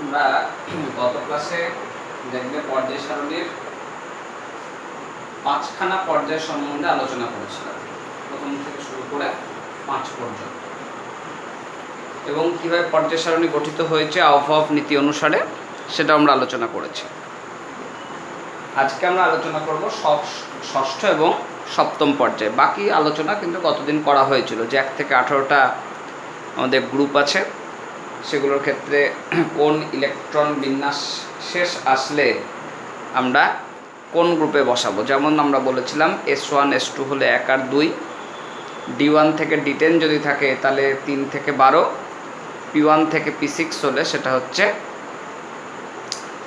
আমরা গত ক্লাসে দেখবে পর্যায় সারণীর 5খানা পর্যায় সম্বন্ধে আলোচনা করেছিলাম, প্রথম থেকে শুরু করে 5 পর্যন্ত, এবং কিভাবে পর্যায় সারণী গঠিত হয়েছে আবহাওয়া নীতি অনুসারে সেটা আমরা আলোচনা করেছি। আজকে আমরা আলোচনা করব ষষ্ঠ এবং সপ্তম পর্যায়ে। বাকি আলোচনা কিন্তু গতদিন করা হয়েছিল, যে 1 থেকে 18টা আমাদের গ্রুপ আছে, সেগুলোর ক্ষেত্রে কোন ইলেকট্রন বিন্যাস শেষ আসলে আমরা কোন গ্রুপে বসাবো। যেমন আমরা বলেছিলাম S1 S2 হলে 1 আর 2, D1 থেকে D10 যদি থাকে তাহলে 3 থেকে 12, P1 থেকে P6 হলে সেটা হচ্ছে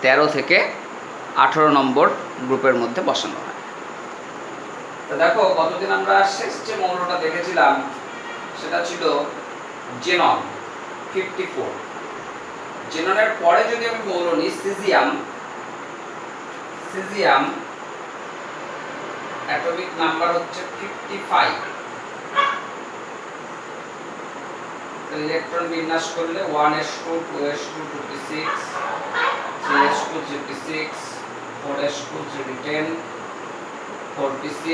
13 থেকে 18 নম্বর গ্রুপের মধ্যে বসানো হয়। তো দেখো, গতদিন আমরা শেষ যে মৌলটা দেখেছিলাম সেটা ছিল জেনন 54। জেননের পরে যদি আমি মৌল নিই সিজিয়াম অ্যাটমিক নাম্বার হচ্ছে 55। ইলেকট্রন বিন্যাস করলে 1s2 2s2 2p6 3s2 3p6 4s2 3p10 4p6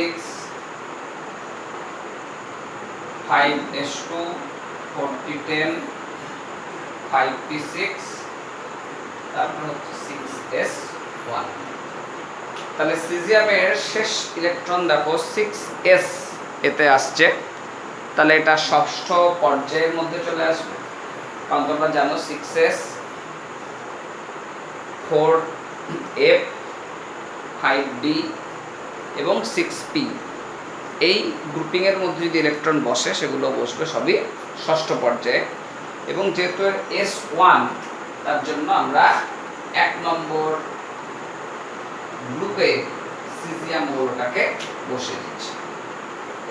5s2 4p10 5p6 তারপর হচ্ছে 6s1। তাহলে সিজিয়ামের শেষ ইলেকট্রন দেখো 6s এতে আসছে, তাহলে এটা ষষ্ঠ পর্যায়ের মধ্যে চলে আসবে। কারণ তোমরা জানো 6s 4f 5d এবং 6p এই গ্রুপিংয়ের মধ্যে যদি ইলেকট্রন বসে সেগুলো বসবে সবই ষষ্ঠ পর্যায়ে। এবং যেহেতু S1 তার জন্য আমরা 1 নম্বর গ্রুপে সিজিয়াম মৌলটাকে বসিয়ে দিচ্ছি।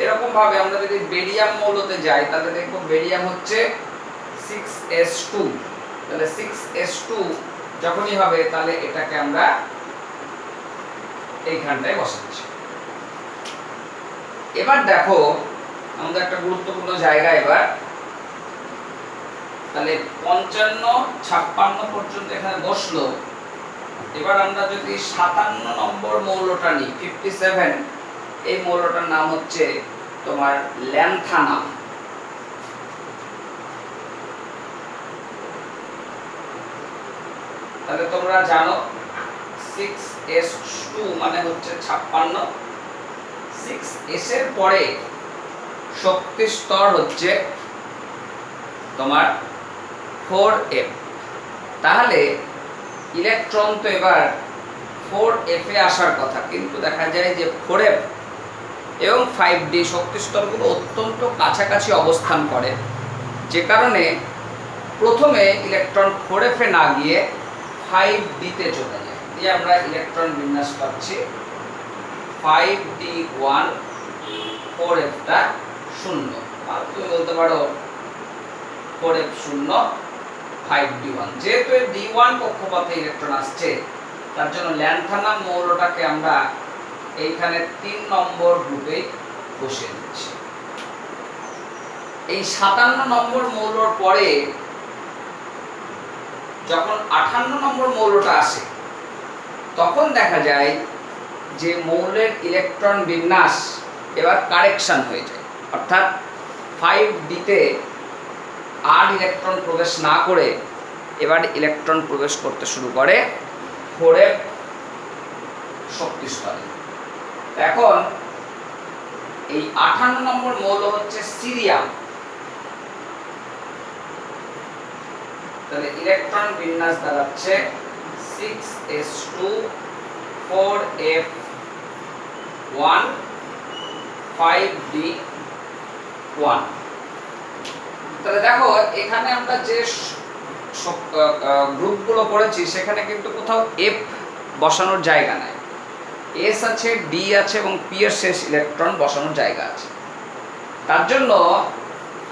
এরকম ভাবে আমরা যদি বেরিয়াম মৌলতে যাই তাহলে দেখব বেরিয়াম হচ্ছে 6s2। তাহলে 6s2 যখনই হবে তাহলে এটাকে আমরা এইখানটায় বসাচ্ছি। এবার দেখো আমাদের একটা গুরুত্বপূর্ণ জায়গা, এবার তাহলে 55 56 পর্যন্ত এখানে বসলো। এবার আমরা যদি 57 নম্বর মৌলটা নিই 57, এই মৌলটার নাম হচ্ছে তোমার ল্যান্থানাম। তাহলে তোমরা জানো 6s2 মানে হচ্ছে 56, 6s এর পরে শক্তি স্তর হচ্ছে তোমার 4f। তাহলে ইলেকট্রন তো এবার 4f এ আসার কথা, কিন্তু দেখা যায় যে 4f এবং 5d শক্তি স্তরগুলো অত্যন্ত কাছাকাছি অবস্থান করে, যে কারণে প্রথমে ইলেকট্রন 4f এ না গিয়ে 5d তে চলে যায়। দিয়ে আমরা ইলেকট্রন বিন্যাস পাচ্ছি 5d1 4f টা 0। আর তুমি বলতে পারো 4f 0 5d1। যেহেতু d1 কক্ষপথে ইলেকট্রন আসছে তার জন্য ল্যান্থানাম মৌলটাকে আমরা এইখানে 3 নম্বর গ্রুপে বসিয়ে দিচ্ছি। এই 57 নম্বর মৌলর পরে যখন 58 নম্বর মৌলটা আসে তখন দেখা যায় যে মৌলের ইলেকট্রন বিন্যাস এবার কারেকশন হয়ে যায়, অর্থাৎ 5d তে আর ইলেকট্রন প্রবেশ না করে এবার ইলেকট্রন প্রবেশ করতে শুরু করে 4f শক্তি স্তরে। এখন এই 58 নম্বর মৌল হচ্ছে সিরিয়াম। তাহলে ইলেকট্রন বিন্যাস দাঁড়াচ্ছে 6s2 4f1 5d1। তাহলে দেখো এখানে আমরা যে গ্রুপগুলো করেছি সেখানে কিন্তু কোথাও f বসানোর জায়গা নাই, s আছে, d আছে এবং p এর শেষ ইলেকট্রন বসানোর জায়গা আছে। তার জন্য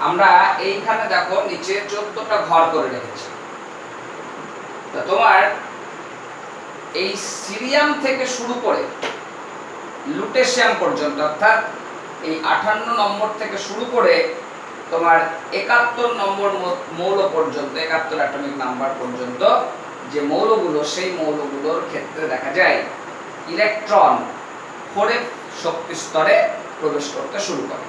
আমরা এইখানে দেখো নিচে 14টা ঘর করে রেখেছি। তা তোমার এই সিরিয়াম থেকে শুরু করে লুটেশিয়াম পর্যন্ত, অর্থাৎ এই 58 নম্বর থেকে শুরু করে তোমার 71 নম্বর মৌল পর্যন্ত, 71 অ্যাটমিক নাম্বার পর্যন্ত যে মৌলগুলো, সেই মৌলগুলোর ক্ষেত্রে দেখা যায় ইলেকট্রন 4f শক্তি স্তরে প্রবেশ করতে শুরু করে,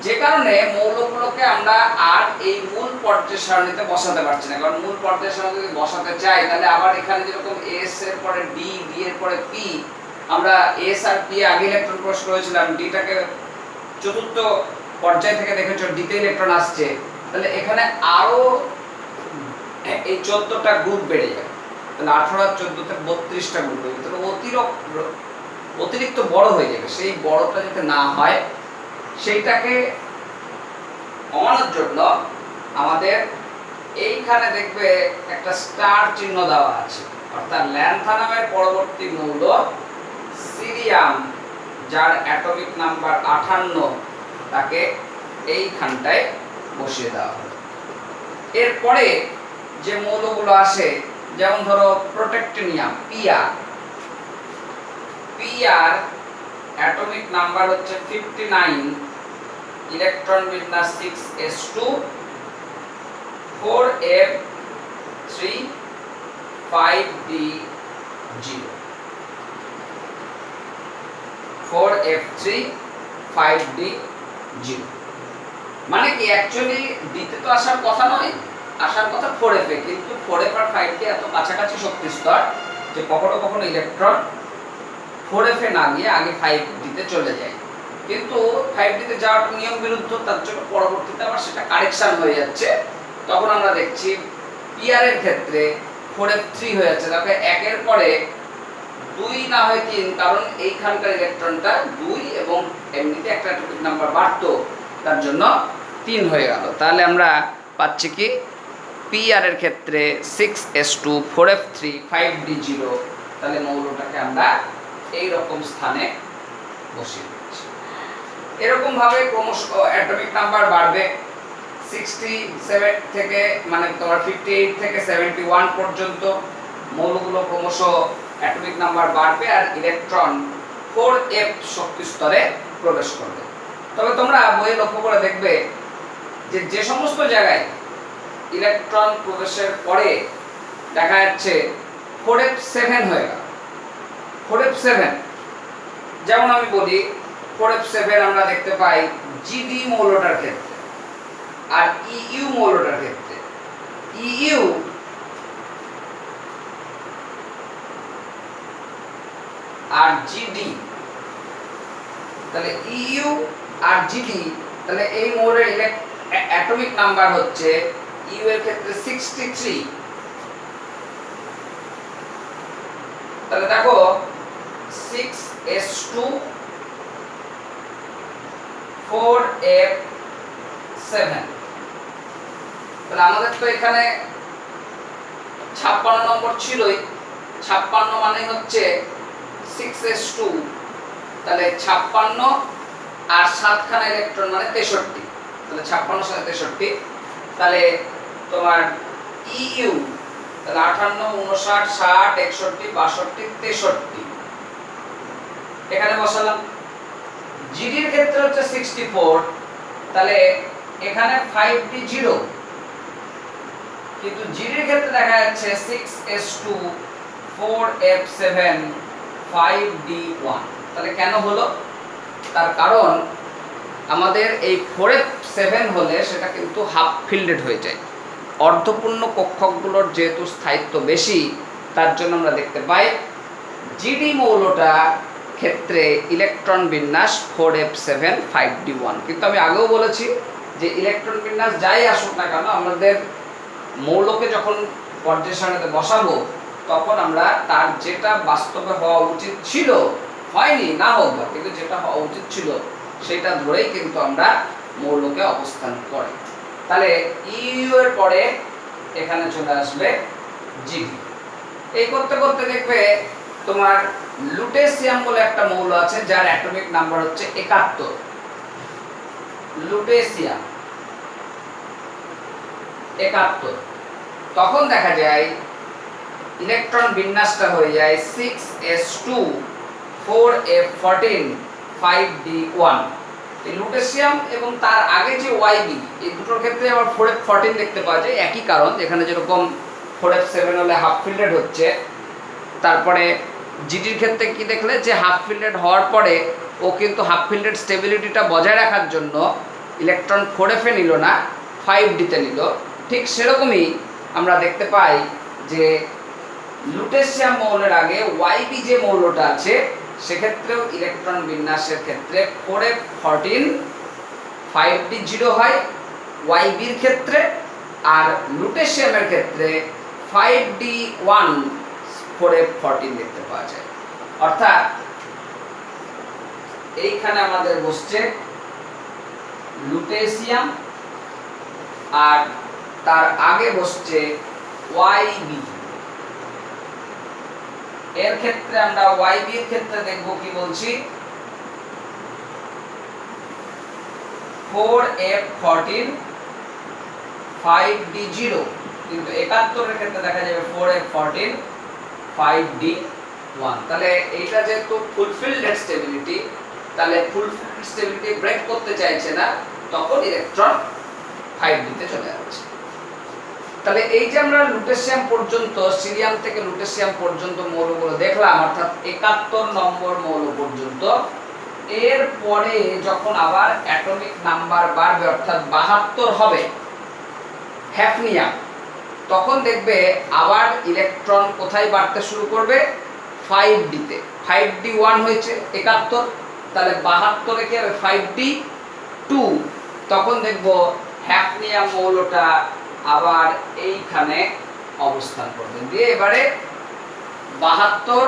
যে কারণে মৌলগুলোকে আমরা আর এই মূল পর্যায় সারণীতে বসাতে পারছি না। কারণ মূল পর্যায় সারণীতে যদি বসাতে চাই তাহলে আবার এখানে যেরকম এস এর পরে ডি, ডি এর পরে পি, আমরা এস আর পি আগে ইলেকট্রন প্রবেশ করেছিলাম, ডিটাকে চতুর্থ পর্যায় থেকে দেখেছো ডিতে ইলেকট্রন আসছে, তাহলে এখানে আরো এই 14টা গ্রুপ বেড়ে যাবে, তাহলে 18 আর 14 তে 32টা গ্রুপ হয়ে যাবে, তাহলে অতিরিক্ত বড় হয়ে যাবে। সেই বড়টা যাতে না হয় সেইটাকে কমানোর জন্য আমাদের এইখানে দেখবে একটা স্টার চিহ্ন দেওয়া আছে, অর্থাৎ ল্যান্থানামের পরবর্তী মৌল সিরিয়াম, যার অ্যাটমিক নাম্বার 58, তাকে এইখানটায় বসিয়ে দেওয়া হলো। এরপরে যে মৌলগুলো আসে, যেমন ধরো প্রোটেক্টিনিয়াম, পিআর, পিআর অ্যাটমিক নাম্বার হচ্ছে 59, ইলেকট্রন বিন্যাস 6s2 4f3 5d0, 4f3 5d0। মানে কি অ্যাকচুয়ালি ডিতে তো আসার কথা নয়, আসার কথা 4f এ, কিন্তু 4f আর 5d এত কাছাকাছি শক্তি স্তর যে কখনো কখনো ইলেকট্রন 4f এ না গিয়ে আগে 5d তে চলে যায়, কিন্তু 5d তে যাওয়াটা নিয়ম বিরুদ্ধ, তার জন্য পরবর্তীতে আবার সেটা কারেকশন হয়ে যাচ্ছে। তখন আমরা দেখছি পিআর এর ক্ষেত্রে 4f3 হয়ে যাচ্ছে, তাকে একের পরে 2 না হয় 3, কারণ এইখানকার ইলেকট্রনটা 2 এবং এমনিতে একটা অ্যাটমিক নাম্বার বাড়তো, তার জন্য 3 হয়ে গেল। তাহলে আমরা পাচ্ছি কি পিআর এর ক্ষেত্রে 6s2 4f3 5d0, তাহলে মৌলটাকে আমরা এই রকম স্থানে বসিয়ে দিচ্ছি। এরকম ভাবে ক্রমশ অ্যাটমিক নাম্বার বাড়বে, 67 থেকে মানে তোমার 58 থেকে 71 পর্যন্ত মৌলগুলো ক্রমশ অ্যাটমিক নাম্বার বাড়বে আর ইলেকট্রন 4f শক্তি স্তরে প্রবেশ করবে। তবে তোমরা বইয়ে লক্ষ্য করে দেখবে যে যে সমস্ত জায়গায় ইলেকট্রন প্রবেশের পরে দেখা যাচ্ছে 4f7 হয়ে গেল, 4f7, যেমন আমি বলি 4f7 আমরা দেখতে পাই জিডি মৌলটার ক্ষেত্রে আর ইইউ মৌলটার ক্ষেত্রে। ইইউ আর জিডি, তাহলে ইইউ আর জিডি, তাহলে এই মৌলের অ্যাটমিক নাম্বার হচ্ছে ইউ এর ক্ষেত্রে 63। তাহলে দেখো 6s2 4f7, তাহলে আমাদের তো এখানে 56 নম্বর ছিলই, 56 মানে হচ্ছে 6s2, তাহলে 56 আর 7 খানা ইলেকট্রন মানে 63, তাহলে 56 সাথে 63, তাহলে তোমার ইইউ তাহলে 58 59 60 61 62 63 এখানে বসালাম। জিডির ক্ষেত্রে হচ্ছে 64, তাহলে এখানে 5d0, কিন্তু জিডির ক্ষেত্রে দেখা যাচ্ছে 6s2 4f7 5d1। তাহলে কেন হলো? তার কারণ আমাদের এই 4f7 হলে সেটা কিন্তু হাফ ফিল্ডেড হয়ে যায়, অর্ধপূর্ণ কক্ষকগুলোর যেহেতু স্থায়িত্ব বেশি, তার জন্য আমরা দেখতে পাই জিডি মৌলটা ক্ষেত্রে ইলেকট্রন বিন্যাস 4f7 5d1। কিন্তু আমি আগেও বলেছি যে ইলেকট্রন বিন্যাস যাই আসুক না কেন, আমাদের মৌলকে যখন পর্যায় সারণীতে বসাবো তখন আমরা তার যেটা বাস্তবে হওয়া উচিত ছিল, হয়নি না হোক, কিন্তু যেটা হওয়া উচিত ছিল সেটা ধরেই কিন্তু আমরা মৌলকে অবস্থান করি। তাহলে ইউ এর পরে এখানে চলে আসবে জিডি। এই করতে করতে দেখবে তোমার লুটেসিয়াম বলে একটা মৌল আছে যার অ্যাটমিক নাম্বার হচ্ছে 71, লুটেসিয়াম 71। তখন দেখা যায় ইলেকট্রন বিন্যাসটা হয়ে যায় 6s2 4f14 5d1। এই লুটেসিয়াম এবং তার আগে যে ওয়াইবি, এই দুটোর ক্ষেত্রে আবার 4f14 দেখতে পাওয়া যায়, একই কারণ। এখানে যেরকম 4f7 হলে হাফ ফিল্ডেড হচ্ছে। তারপরে জিডির ক্ষেত্রে কি দেখলে যে হাফ ফিল্ডেড হওয়ার পরে ও কিন্তু হাফ ফিল্ডেড স্টেবিলিটিটা বজায় রাখার জন্য ইলেকট্রন 4f-এ নিল না, 5d-তে নিল। ঠিক সেরকমই আমরা দেখতে পাই যে লুটেশিয়াম মৌলের আগে YB যে মৌলটা আছে সেক্ষেত্রেও ইলেকট্রন বিন্যাসের ক্ষেত্রে 4f14 5d0 হয় YB-র ক্ষেত্রে, আর লুটেশিয়ামের ক্ষেত্রে 5d1 4f14 দেখতে পাওয়া যায়। অর্থাৎ এইখানে আমাদের বসছে লুটেশিয়াম আর তার আগে বসছে YB। এর ক্ষেত্রে আমরা YB এর ক্ষেত্রে দেখব কি বলছি, 4f14 5d0, কিন্তু 71 এর ক্ষেত্রে দেখা যাবে 4f14 5d1। তাহলে এইটা যেহেতু ফুলফিলড স্টেবিলিটি, তাহলে ফুলফিলড স্টেবিলিটি ব্রেক করতে চাইছে না, তখন ইলেকট্রন 5d-তে চলে যাচ্ছে। তাহলে এই যে আমরা লুটেশিয়াম পর্যন্ত, সিরিয়াম থেকে লুটেশিয়াম পর্যন্ত মৌলগুলো দেখলাম, অর্থাৎ 71 নম্বর মৌল পর্যন্ত। এর পরে যখন আবার অ্যাটমিক নাম্বার বাড়বে, অর্থাৎ 72 হবে হ্যাফনিয়াম, তখন দেখবে আবার ইলেকট্রন কোথায় বাড়তে শুরু করবে, 5d-তে। 5d1 হয়েছে 71, তাহলে 72 কে 5d2, তখন দেখব হ্যাফনিয়াম মৌলটা আবার এইখানে অবস্থান করবে। দিয়ে এবারে 72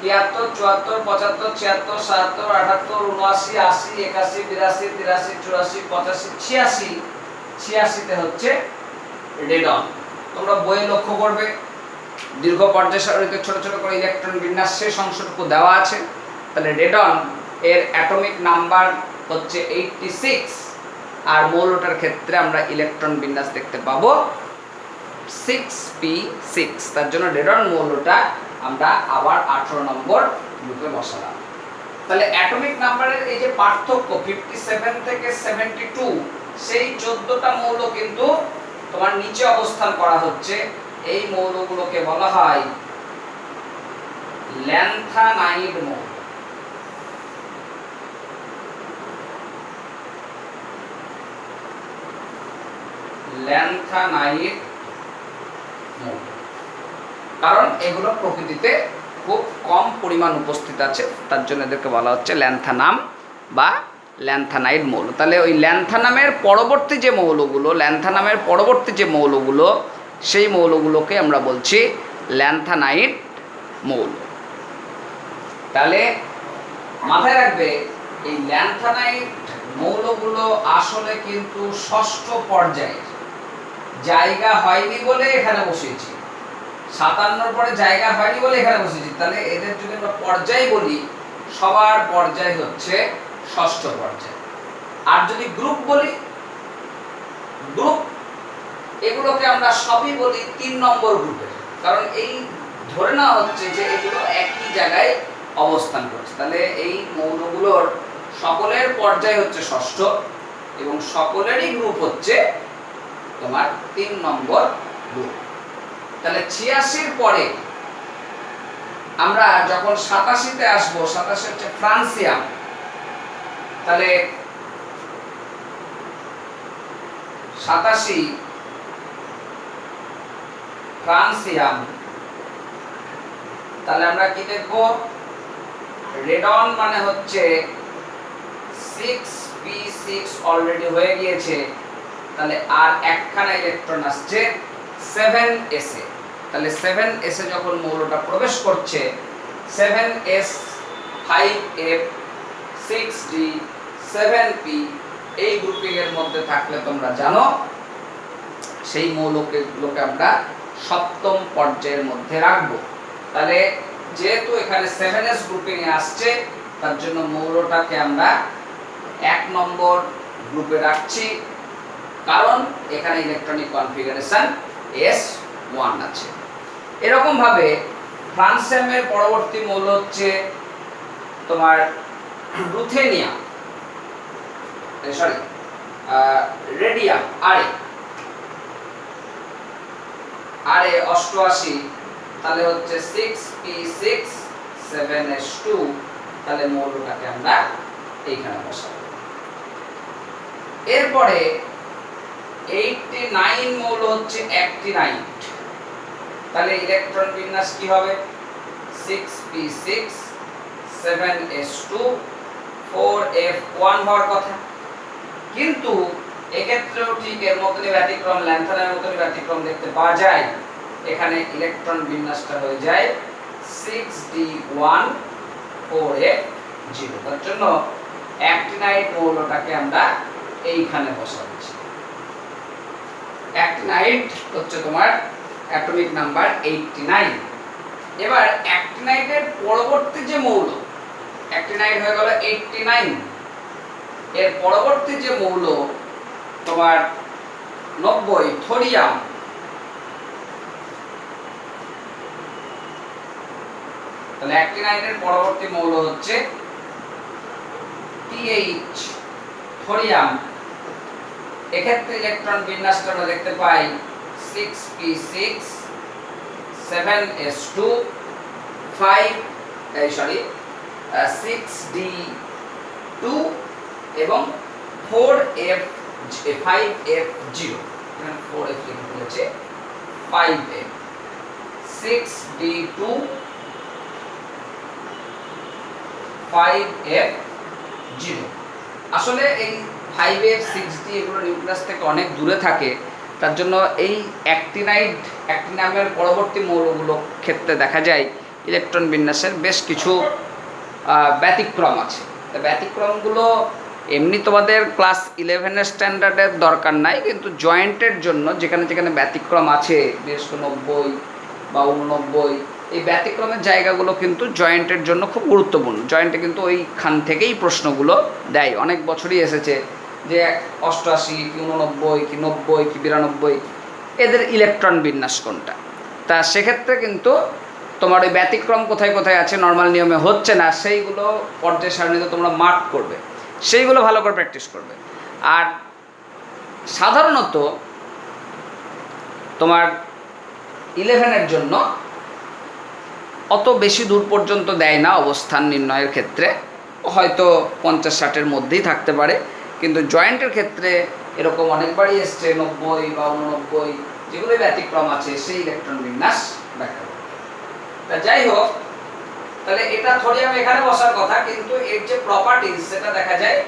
73 74 75 76 77 78 79 80 81 82 83 84 85 86 তে হচ্ছে রেডন। তোমরা বইয়ে লক্ষ্য করবে দীর্ঘ পর্যায় সারণীতে ছোট ছোট করে ইলেকট্রন বিন্যাস শেষ অংশটুকু দেওয়া আছে। তাহলে রেডন এর অ্যাটমিক নাম্বার হচ্ছে 86, আর মৌলটার ক্ষেত্রে আমরা ইলেকট্রন বিন্যাস দেখতে পাবো 6p6। তার জন্য রেডন মৌলটা আমরা আবার 18 নম্বর গ্রুপে বসালাম। তাহলে অ্যাটমিক নাম্বারের এই যে পার্থক্য 57 থেকে 72, সেই 14টা মৌল কিন্তু তোমার নিচে অবস্থান করা হচ্ছে। এই মৌলগুলোকে বলা হয় ল্যান্থানাইড মৌল। ল্যান্থানাইড মৌল, কারণ এগুলো প্রকৃতিতে খুব কম পরিমাণ উপস্থিত আছে, তার জন্য এদেরকে বলা হচ্ছে ল্যান্থানাম বা ল্যান্থানাইড মৌল। তাহলে ওই ল্যান্থানামের পরবর্তী যে মৌলগুলো সেই মৌলগুলোকে আমরা বলছি ল্যান্থানাইড মৌল। তাহলে মাথায় রাখবে এই ল্যান্থানাইড মৌলগুলো আসলে কিন্তু ষষ্ঠ পর্যায়ের, জায়গা হয়নি বলে এখানে বসেছি, 57 পরে জায়গা হয়নি বলে এখানে বসেছি। তাহলে এদের যদি আমরা পর্যায় বলি, সবার পর্যায় হচ্ছে ষষ্ঠ পর্যায়। আর যদি গ্রুপ বলি, গ্রুপ এগুলোকে আমরা সবই বলি 3 নম্বর গ্রুপের, কারণ এই ধরে নেওয়া হচ্ছে যে এগুলো একই জায়গায় অবস্থান করছে। তাহলে এই মৌলগুলোর সকলের পর্যায় হচ্ছে ষষ্ঠ এবং সকলেরই গ্রুপ হচ্ছে তোমার 3 নম্বর গ্রুপ। তাহলে 86-র পরে আমরা যখন 87-তে আসবো, 87 হচ্ছে ফ্রান্সিয়াম। তাহলে 87 ফ্রান্সিয়াম, তাহলে আমরা কি দেখব, রেডন মানে হচ্ছে 6p6 অলরেডি হয়ে গিয়েছে, তাহলে আর একখানা ইলেকট্রন আসছে 7s এ। তাহলে 7s এ যখন মৌলটা প্রবেশ করছে, 7s 5f 6d 7p এই গ্রুপিং এর মধ্যে থাকলে তোমরা জানো সেই মৌলগুলোকে আমরা সপ্তম পর্যায়ের মধ্যে রাখবো। তাহলে যেহেতু এখানে 7s গ্রুপিং এ আসছে, তার জন্য মৌলটাকে আমরা 1 নম্বর গ্রুপে রাখছি, কারণ এখানে ইলেকট্রনিক কনফিগারেশন s1 আছে। এরকম ভাবে ফ্রান্সিয়ামের পরবর্তী মৌল হচ্ছে তোমার রুথেনিয়াম, রেডিয়াম, আরে 88, তাহলে হচ্ছে 6p6 7s2, তাহলে মৌলটাকে আমরা এইখানে বসাবো। এরপরে 89 মৌল হচ্ছে অ্যাক্টিনাইড, তাহলে ইলেকট্রন বিন্যাস কি হবে? 6p6 7s2 4f1 হওয়ার কথা, কিন্তু এক্ষেত্রেও ঠিক এর মতনই ব্যতিক্রম, ল্যান্থানের মতনই ব্যতিক্রম দেখতে পাওয়া যায়। এখানে ইলেকট্রন বিন্যাসটা হয়ে যায় 6d1 4f0, তার জন্য অ্যাক্টিনাইড মৌলটাকে আমরা এইখানে বসাচ্ছি। অ্যাক্টিনাইড হচ্ছে তোমার অ্যাটমিক নাম্বার 89। এবার অ্যাক্টিনাইডের পরবর্তী যে মৌল, অ্যাক্টিনাইড হয়ে গেল 89, এর পরবর্তী যে মৌল তোমার 90 থোরিয়াম, তাহলে অ্যাক্টিনাইডের পরবর্তী মৌল হচ্ছে TH থোরিয়াম। এক্ষেত্রে ইলেকট্রন বিন্যাসটা আমরা দেখতে পাই 6p6 7s2 6d2 এবং 5f0, 4f লিখে ফেলেছে 5f 6d2 5f0। আসলে এই 5f 6d এগুলো নিউক্লিয়াস থেকে অনেক দূরে থাকে, তার জন্য এই অ্যাক্টিনামের পরবর্তী মৌলগুলো ক্ষেত্রে দেখা যায় ইলেকট্রন বিন্যাসের বেশ কিছু ব্যতিক্রম আছে। ব্যতিক্রমগুলো এমনি তোমাদের ক্লাস 11-এর স্ট্যান্ডার্ডের দরকার নাই, কিন্তু জয়েন্টের জন্য যেখানে যেখানে ব্যতিক্রম আছে, বিশেষ করে 90 বা 89, এই ব্যতিক্রমের জায়গাগুলো কিন্তু জয়েন্টের জন্য খুব গুরুত্বপূর্ণ। জয়েন্টে কিন্তু ওইখান থেকেই প্রশ্নগুলো দেয়, অনেক বছরই এসেছে যে 88 কি 89 কি 90 কি 92 এদের ইলেকট্রন বিন্যাস কোনটা। তা সেক্ষেত্রে কিন্তু তোমার ওই ব্যতিক্রম কোথায় কোথায় আছে, নর্মাল নিয়মে হচ্ছে না, সেইগুলো পর্যায় সারণীতে তোমরা মার্ক করবে, সেইগুলো ভালো করে প্র্যাকটিস করবে। আর সাধারণত তোমার 11-এর জন্য অত বেশি দূর পর্যন্ত দেয় না অবস্থান নির্ণয়ের ক্ষেত্রে, হয়তো 50-60-এর মধ্যেই থাকতে পারে, কিন্তু জয়েন্টের ক্ষেত্রে এরকম অনেকবারই এসছে 90 বা 89, যেগুলো ব্যতিক্রম আছে সেই ইলেকট্রন বিন্যাস ব্যাখ্যা করবে। তা যাই হোক, তাহলে এটা থোরিয়াম এখানে বসার কথা, কিন্তু এর যে প্রপার্টিজ সেটা দেখা যায়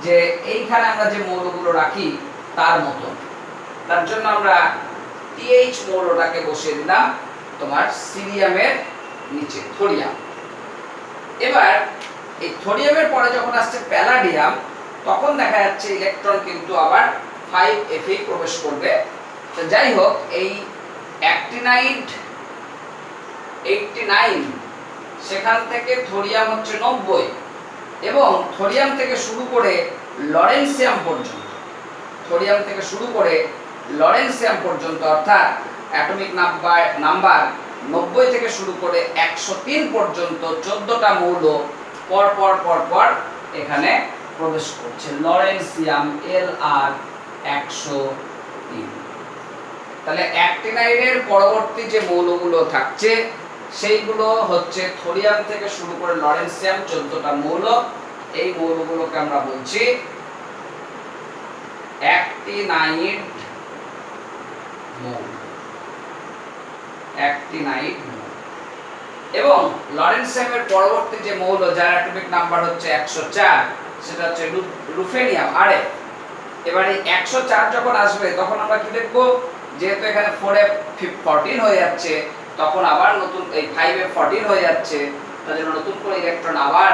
যে এইখানে আমরা যে মৌলগুলো রাখি তার মতো, তার জন্য আমরা TH মৌলটাকে বসিয়ে দিলাম তোমার সিরিয়ামের নিচে, থোরিয়াম। এবার এই থোরিয়ামের পরে যখন আসছে প্যালাডিয়াম, তখন দেখা যাচ্ছে ইলেকট্রন কিন্তু আবার 5f এ প্রবেশ করবে। তো যাই হোক, এই অ্যাক্টিনাইড 89, সেখান থেকে থোরিয়াম হচ্ছে 90, এবং থোরিয়াম থেকে শুরু করে লরেন্সিয়াম পর্যন্ত, থোরিয়াম থেকে শুরু করে লরেন্সিয়াম পর্যন্ত, অর্থাৎ অ্যাটমিক নাম্বার 90 থেকে শুরু করে 103 পর্যন্ত 14টা মৌল পর পর পর পর এখানে প্রবেশ করছে। Lawrencium LR 103। তাহলে অ্যাক্টিনাইডের পরবর্তী যে মৌলগুলো থাকছে সেইগুলো হচ্ছে থোরিয়াম থেকে শুরু করে লরেন্সিয়াম 14টা মৌল। এই মৌলগুলোকে আমরা বলছি অ্যাক্টিনাইড মৌল, অ্যাক্টিনাইড মৌল। এবং লরেন্সিয়ামের পরবর্তী যে মৌল যার অ্যাটমিক নাম্বার হচ্ছে 104, সেটা হচ্ছে রুফেনিয়াম RF। এবার এই 104 যখন আসবে তখন আমরা কি দেখব, যেহেতু এখানে 4f14 হয়ে যাচ্ছে, তখন আবার নতুন এই 5f14 হয়ে যাচ্ছে, তার জন্য নতুন করে ইলেকট্রন আবার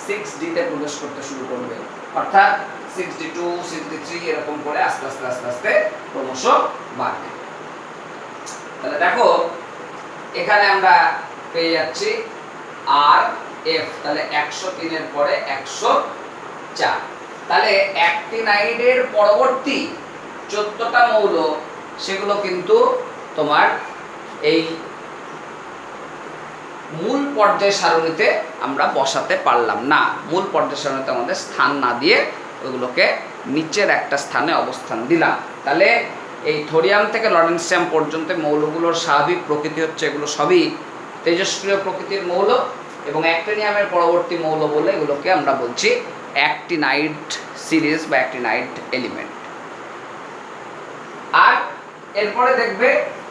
6d তে প্রবেশ করতে শুরু করবে, অর্থাৎ 6d2 6d3 এরকম করে আস্তে আস্তে আস্তে আস্তে ক্রমশ বাড়বে। তাহলে দেখো এখানে আমরা পেয়ে যাচ্ছি RF, তাহলে 103 এর পরে 104। তাহলে অ্যাক্টিনাইডের পরবর্তী 14টা মৌল সেগুলো কিন্তু তোমার এই মূল পর্যায় সারণীতে আমরা বসাতে পারলাম না। মূল পর্যায় সারণীতে আমাদের স্থান না দিয়ে ওগুলোকে নিচের একটা স্থানে অবস্থান দিলাম। তাহলে এই থোরিয়াম থেকে লরেন্সিয়াম পর্যন্ত মৌলগুলোর স্বাভাবিক প্রকৃতি হচ্ছে এগুলো সবই তেজস্ক্রিয় প্রকৃতির মৌল, এবং অ্যাক্টিনিয়ামের পরবর্তী মৌল বলে এগুলোকে আমরা বলছি অ্যাক্টিনাইড সিরিজ বা অ্যাক্টিনাইড এলিমেন্ট। আর এরপরে দেখবে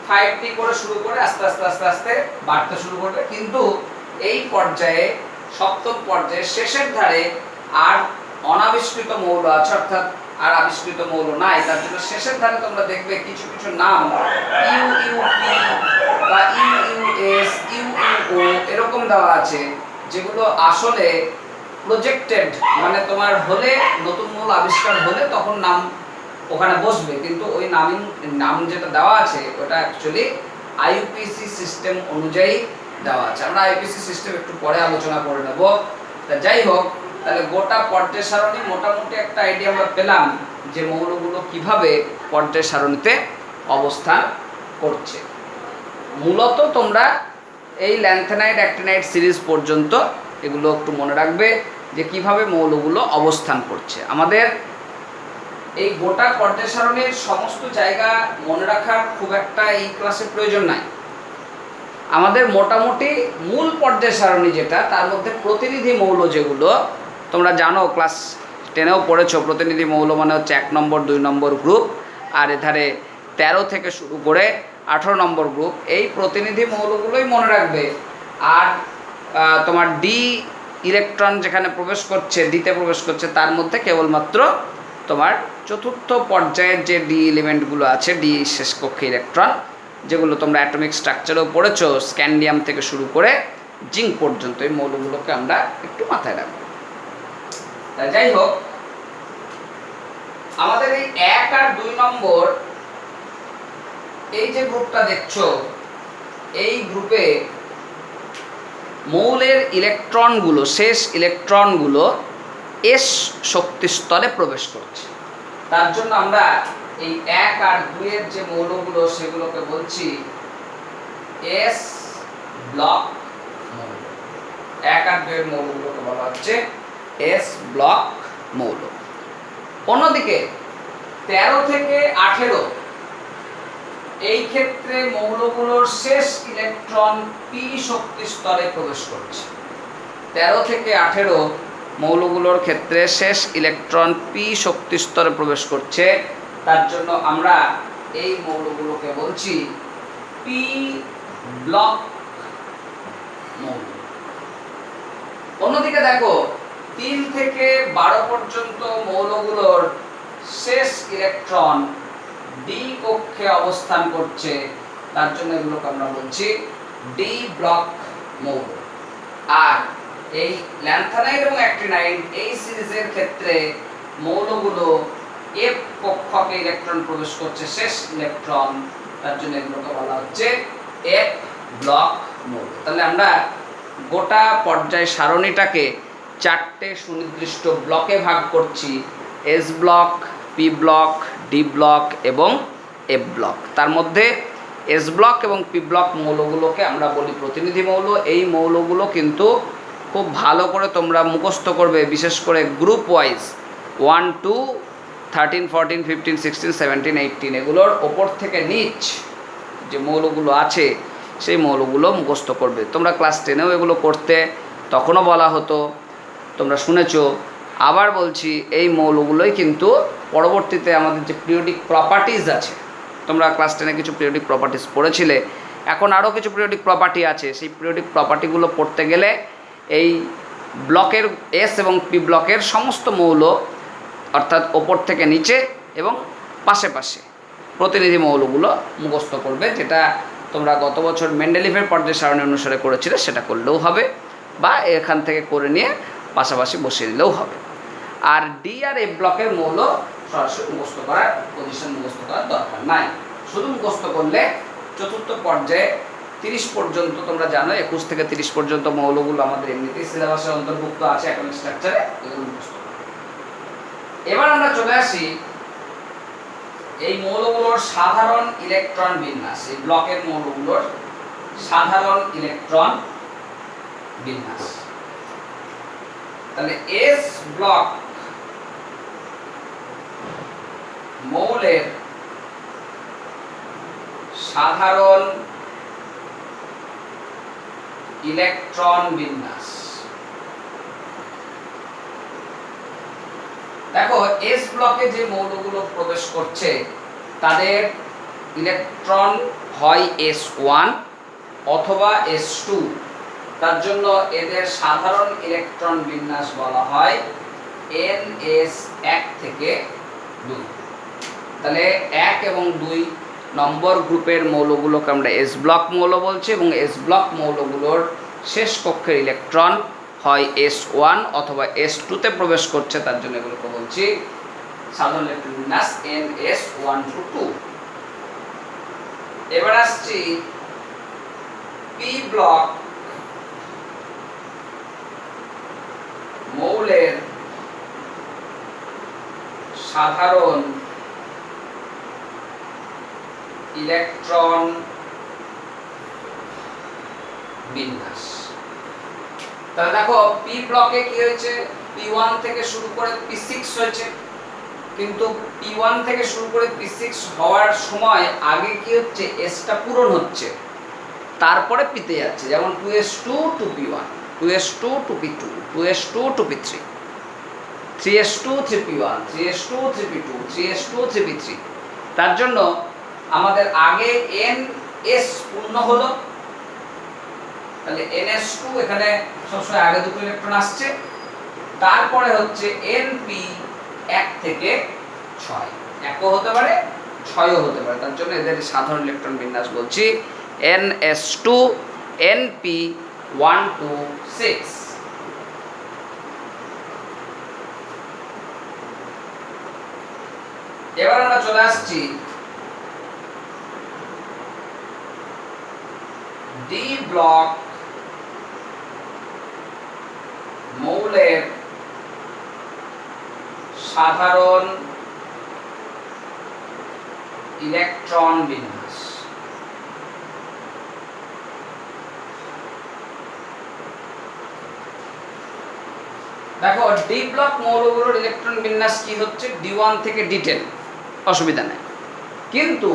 5T করে শুরু করে আস্তে আস্তে আস্তে আস্তে বাড়তে শুরু করবে, কিন্তু এই পর্যায়ে সপ্তম পর্যায়ে শেষের ধারে আর অনাবিষ্কৃত মৌল আছে, অর্থাৎ আর আবিষ্কৃত মৌল নাই। তার জন্য শেষের ধারে তোমরা দেখবে কিছু কিছু নাম ইউইউপি বা ইউইউএস, ইউইউও এরকম দেওয়া আছে, যেগুলো আসলে প্রজেক্টেড, মানে তোমার হলে নতুন মৌল আবিষ্কার হলে তখন নাম ওখানে বসবে, কিন্তু ওই নাম যেটা দেওয়া আছে ওটা অ্যাকচুয়ালি আইইউপিসি সিস্টেম অনুযায়ী দেওয়া আছে। আমরা আইইউপিসি সিস্টেম একটু পরে আলোচনা করে নেব। তা যাই হোক, তাহলে গোটা পর্যায় সারণী মোটামুটি একটা আইডিয়া আমরা পেলাম যে মৌলগুলো কিভাবে পর্যায় সারণীতে অবস্থান করছে। মূলত তোমরা এই ল্যান্থেনাইড অ্যাক্টিনাইড সিরিজ পর্যন্ত এগুলো একটু মনে রাখবে যে কিভাবে মৌলগুলো অবস্থান করছে। আমাদের এই গোটা পর্যায় সারণীর সমস্ত জায়গা মনে রাখার খুব একটা এই ক্লাসে প্রয়োজন নাই। আমাদের মোটামুটি মূল পর্যায় সারণী যেটা, তার মধ্যে প্রতিনিধি মৌল যেগুলো তোমরা জানো, ক্লাস 10এও পড়েছো, প্রতিনিধি মৌল মানে হচ্ছে 1 নম্বর 2 নম্বর গ্রুপ, আর এধারে 13 থেকে শুরু করে 18 নম্বর গ্রুপ। এই প্রতিনিধি মৌলগুলোই মনে রাখবে। আর তোমার ডি ইলেকট্রন যেখানে প্রবেশ করছে, ডিতে প্রবেশ করছে, তার মধ্যে কেবলমাত্র তোমার চতুর্থ পর্যায়ের যে ডি এলিমেন্টগুলো আছে, ডি শেষ কক্ষে ইলেকট্রন, যেগুলো তোমরা অ্যাটমিক স্ট্রাকচারেও পড়েছো, স্ক্যান্ডিয়াম থেকে শুরু করে জিঙ্ক পর্যন্ত, এই মৌলগুলোকে আমরা একটু মাথায় রাখবো। তা যাই হোক, আমাদের এই 1 আর 2 নম্বর এই যে গ্রুপটা দেখছো, এই গ্রুপে মৌলের ইলেকট্রনগুলো, শেষ ইলেকট্রনগুলো এস শক্তি স্তরে প্রবেশ করছে। তার জন্য আমরা এই 1 আর 2 এর যে মৌলগুলো সেগুলোকে বলছি এস ব্লক মৌল। 1 আর 2 এর মৌলগুলোকে বলা হচ্ছে এস ব্লক মৌল। অন্যদিকে 13 থেকে 18 এই ক্ষেত্রে মৌলগুলোর শেষ ইলেকট্রন পি শক্তি স্তরে প্রবেশ করছে। 13 থেকে 18 মৌলগুলোর ক্ষেত্রে শেষ ইলেকট্রন পি শক্তি স্তরে প্রবেশ করছে। তার জন্য আমরা এই মৌলগুলোকে বলছি পি ব্লক মৌল। অন্যদিকে দেখো 3 থেকে 12 পর্যন্ত মৌলগুলোর শেষ ইলেকট্রন ডি কক্ষে অবস্থান করছে। তার জন্য এগুলোকে আমরা বলছি ডি ব্লক মৌল। আর এই ল্যান্থানাইড এবং অ্যাক্টিনাইড এই সিরিজের ক্ষেত্রে মৌলগুলো এফ কক্ষকে ইলেকট্রন প্রবেশ করছে, শেষ ইলেকট্রন, তার জন্য এগুলোকে বলা হচ্ছে এফ ব্লক মৌল। তাহলে আমরা গোটা পর্যায় সারণীটাকে 4টে সুনির্দিষ্ট ব্লকে ভাগ করছি, S block, P block, D block এবং এফ ব্লক। তার মধ্যে এস ব্লক এবং পি ব্লক মৌলগুলোকে আমরা বলি প্রতিনিধি মৌল। এই মৌলগুলো কিন্তু খুব ভালো করে তোমরা মুখস্থ করবে, বিশেষ করে গ্রুপ ওয়াইজ 1, 2, 13, 14, 15, 16, 17, 18 এগুলোর ওপর থেকে নিচ যে মৌলগুলো আছে সেই মৌলগুলো মুখস্থ করবে। তোমরা ক্লাস 10এও এগুলো করতে, তখনও বলা হতো, তোমরা শুনেছো। আবার বলছি, এই মৌলগুলোই কিন্তু পরবর্তীতে আমাদের যে পিরিয়ডিক প্রপার্টিজ আছে, তোমরা ক্লাস 10এ কিছু পিরিয়ডিক প্রপার্টিজ পড়েছিলে, এখন আরও কিছু পিরিয়ডিক প্রপার্টি আছে। সেই পিরিয়ডিক প্রপার্টিগুলো পড়তে গেলে এই ব্লকের এস এবং পি ব্লকের সমস্ত মৌল, অর্থাৎ ওপর থেকে নিচে এবং পাশে পাশে প্রতিনিধি মৌলগুলো মুখস্থ করবে, যেটা তোমরা গত বছর মেন্ডেলিভের পর্যায় সারণী অনুসারে করেছিলে সেটা করলেও হবে, বা এখান থেকে করে নিয়ে পাশাপাশি বসিয়ে দিলেও হবে। আর ডি আর এফ ব্লকের মৌল সরাসরি মুখস্থ করার, পজিশন মুখস্থ করার দরকার নাই। শুধু মুখস্থ করলে চতুর্থ পর্যায়ে 30 পর্যন্ত, তোমরা জানো 21 থেকে 30 পর্যন্ত মৌলগুলো আমাদের এমনিতেই সিলেবাসে অন্তর্ভুক্ত আছে অ্যাটমিক স্ট্রাকচারে, এগুলো মুখস্থ। এবার আমরা চলে আসি এই মৌলগুলোর সাধারণ ইলেকট্রন বিন্যাস, এই ব্লকের মৌলগুলোর সাধারণ ইলেকট্রন বিন্যাস। তাহলে এস ব্লক মৌলের সাধারণ ইলেকট্রন বিন্যাস। দেখো এস ব্লকে যে মৌলগুলো প্রবেশ করছে তাদের ইলেকট্রন হয় S1 অথবা S2, তার জন্য এদের সাধারণ ইলেকট্রন বিন্যাস বলা হয় NS1 থেকে 2। তাহলে 1 এবং 2 নম্বর গ্রুপের মৌলগুলোকে আমরা এস ব্লক মৌল বলছি এবং এস ব্লক মৌলগুলোর শেষ কক্ষের ইলেকট্রন হয় S1 অথবা S2 তে প্রবেশ করছে, তার জন্য এগুলোকে বলছি সাধারণ ইলেকট্রন বিন্যাস NS1 to 2। এবার আসছি পি ব্লক মৌলের সাধারণ ইলেকট্রন বিন্যাস। তাহলে দেখো পি ব্লকে কি হয়েছে, P1 থেকে শুরু করে P6 হয়েছে, কিন্তু P1 থেকে শুরু করে P6 হওয়ার সময় আগে কি হচ্ছে, এসটা পূরণ হচ্ছে, তারপরে পিতে যাচ্ছে, যেমন 2s2 to P1, 2s2 to P2, 2s2 to P3, 3s2 3p1, 3s2 3p2, 3s2 3p3। তার জন্য আমাদের আগে ns পূর্ণ হলো, তাহলে ns2 এখানে সবসময় আগে দুটো ইলেকট্রন আসছে, তারপরে হচ্ছে np 1 থেকে 6, 1ও হতে পারে 6ও হতে পারে, তার জন্য এদের সাধারণ ইলেকট্রন বিন্যাস বলছি ns2 np 1 to 6। এবার আমরা চলে আসছি ডি ব্লক মৌলের সাধারণ ইলেকট্রন বিন্যাস। দেখো ডি ব্লক মৌলগুলোর ইলেকট্রন বিন্যাস কি হচ্ছে, D1 থেকে D10, অসুবিধা নেই, কিন্তু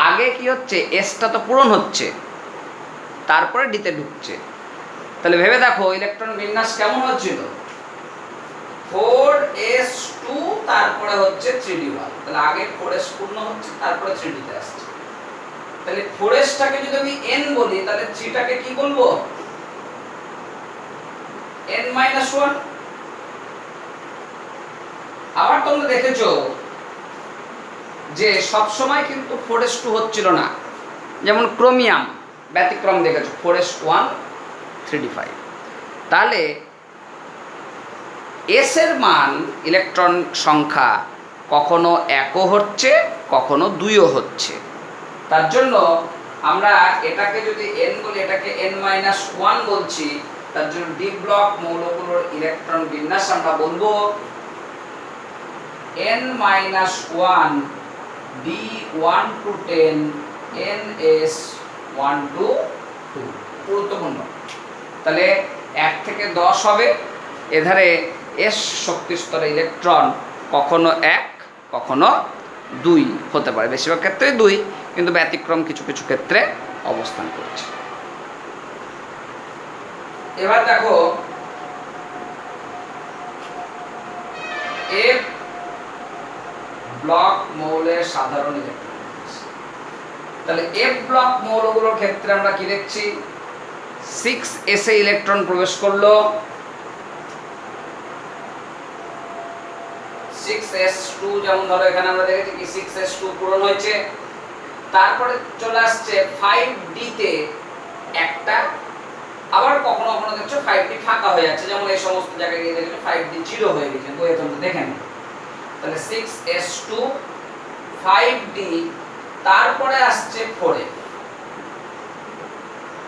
আগে কি হচ্ছে, এসটা তো পূরণ হচ্ছে, তারপরে ডিতে ঢুকছে। তাহলে ভেবে দেখো ইলেকট্রন বিন্যাস কেমন হচ্ছিল, 4s2 তারপরে হচ্ছে 3d1, তাহলে আগে 4s পূর্ণ হচ্ছে, তারপরে 3d তে আসছে। তাহলে 4s টাকে যদি আমি n বলি, তাহলে 3 টাকে কি বলবো, n-1। আবার তোমরা দেখেছো যে সব সময় কিন্তু 4s2 হচ্ছিল না, যেমন ক্রোমিয়াম ব্যতিক্রম দেখেছো, 4s1 3d5। তাহলে এস এর মান ইলেকট্রন সংখ্যা কখনো 1ও হচ্ছে, কখনো 2ও হচ্ছে, তার জন্য আমরা এটাকে যদি n বলি, এটাকে n-1 বলছি, তার জন্য ডি ব্লক মৌলগুলোর ইলেকট্রন বিন্যাস আমরা বলবো n-1 d1 to 10 ns1 to 2। গুরুত্বপূর্ণ। তাহলে 1 থেকে 10 হবে, এধারে এস শক্তি স্তরে ইলেকট্রন কখনো 1 কখনো 2 হতে পারে, বেশিরভাগ ক্ষেত্রে 2, কিন্তু ব্যতিক্রম কিছু কিছু ক্ষেত্রে অবস্থান করছে। এবার দেখো এফ ব্লক মৌলের সাধারণ ইলেকট্রন বিন্যাস। তাহলে এফ ব্লক মৌলগুলোর ক্ষেত্রে আমরা কি দেখছি, 6s এ ইলেকট্রন প্রবেশ করলো, 6s2 যেমন ধরো এখানে আমরা দেখেছি কি 6s2 পূরণ হয়েছে, তারপরে চলে আসছে 5d তে একটা, আবার কখনো কখনো দেখছো 5d ফাঁকা হয়ে যাচ্ছে, যেমন এই সমস্ত জায়গায় গিয়ে দেখছো 5d 0 হয়ে গেছে, বইয়ে তোমরা দেখেন। তাহলে 6s2 5d, তারপরে আসছে 4f,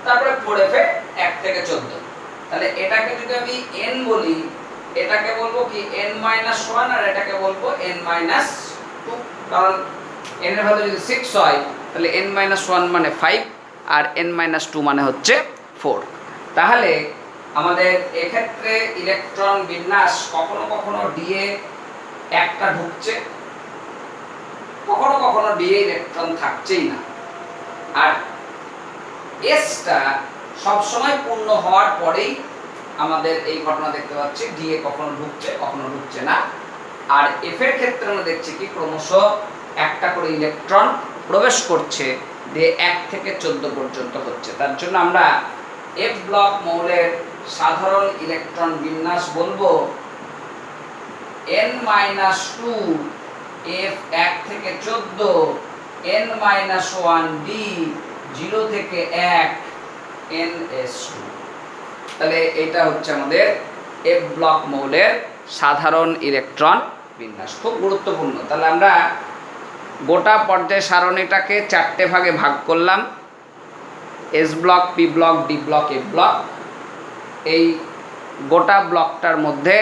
তারপরে 4f এ 1 থেকে 14। তাহলে এটাকে যদি আমি n বলি, এটাকে বলবো কি n-1 আর এটাকে বলবো n-2, কারণ n এর ভ্যালু যদি 6 হয় তাহলে n-1 মানে 5 আর n-2 মানে হচ্ছে 4। তাহলে আমাদের এক্ষেত্রে ইলেকট্রন বিন্যাস কখনো কখনো ডি এ একটা ঢুকছে, কখনো কখনো ডি এ ইলেকট্রন থাকছেই না। আর এসটা সবসময় পূর্ণ হওয়ার পরেই আমাদের এই ঘটনা দেখতে পাচ্ছি ডিএ কখনো ঢুকছে না। আর এফ এর ক্ষেত্রে আমরা দেখছি কি ক্রমশ একটা করে ইলেকট্রন প্রবেশ করছে, দিয়ে 1 থেকে 14 পর্যন্ত হচ্ছে। তার জন্য আমরা এফ ব্লক মৌলের সাধারণ ইলেকট্রন বিন্যাস বলবো n-2 F 1 থেকে 14, n-1 D 0 থেকে 1 ns2। তাহলে এটা হচ্ছে আমাদের এফ ব্লক মৌলের সাধারণ ইলেকট্রন বিন্যাস, খুব গুরুত্বপূর্ণ। তাহলে আমরা গোটা পর্যায় সারণীটাকে 4টে ভাগে ভাগ করলাম, S block, P block, D block, F block. এই গোটা ব্লকটার মধ্যে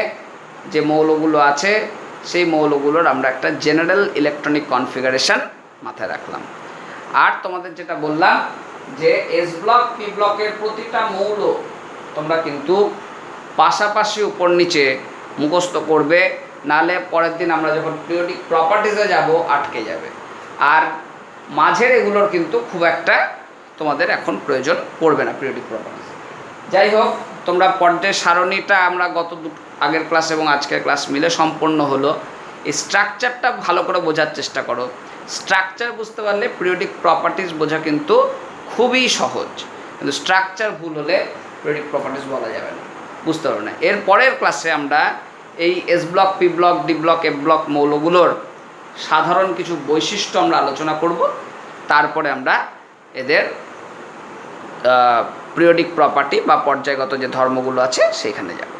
যে মৌলগুলো আছে সেই মৌলগুলোর আমরা একটা জেনারেল ইলেকট্রনিক কনফিগারেশন মাথায় রাখলাম। আর তোমাদের যেটা বললাম যে এস ব্লক, পি ব্লকের প্রতিটা মৌল তোমরা কিন্তু পাশাপাশি উপর নিচে মুখস্থ করবে, নালে পরের দিন আমরা যখন পিরিয়ডিক প্রপার্টিজে যাব আটকে যাবে। আর মাঝের এগুলোর কিন্তু খুব একটা তোমাদের এখন প্রয়োজন পড়বে না পিরিয়ডিক প্রপার্টিজ। যাই হোক, তোমরা পর্যায় সারণীটা আমরা আগের ক্লাস এবং আজকের ক্লাস মিলে সম্পন্ন হলো। এই স্ট্রাকচারটা ভালো করে বোঝার চেষ্টা করো। স্ট্রাকচার বুঝতে পারলে পিরিয়ডিক প্রপার্টিজ বোঝা কিন্তু খুবই সহজ, কিন্তু স্ট্রাকচার ভুল হলে পিরিয়ডিক প্রপার্টিজ বলা যাবে না, বুঝতে পারবে না। এর পরের ক্লাসে আমরা এই S block, P block, D block, F block মৌলগুলোর সাধারণ কিছু বৈশিষ্ট্য আমরা আলোচনা করব। তারপরে আমরা এদের পিরিয়ডিক প্রপার্টি বা পর্যায়গত যে ধর্মগুলো আছে সেইখানে যাব।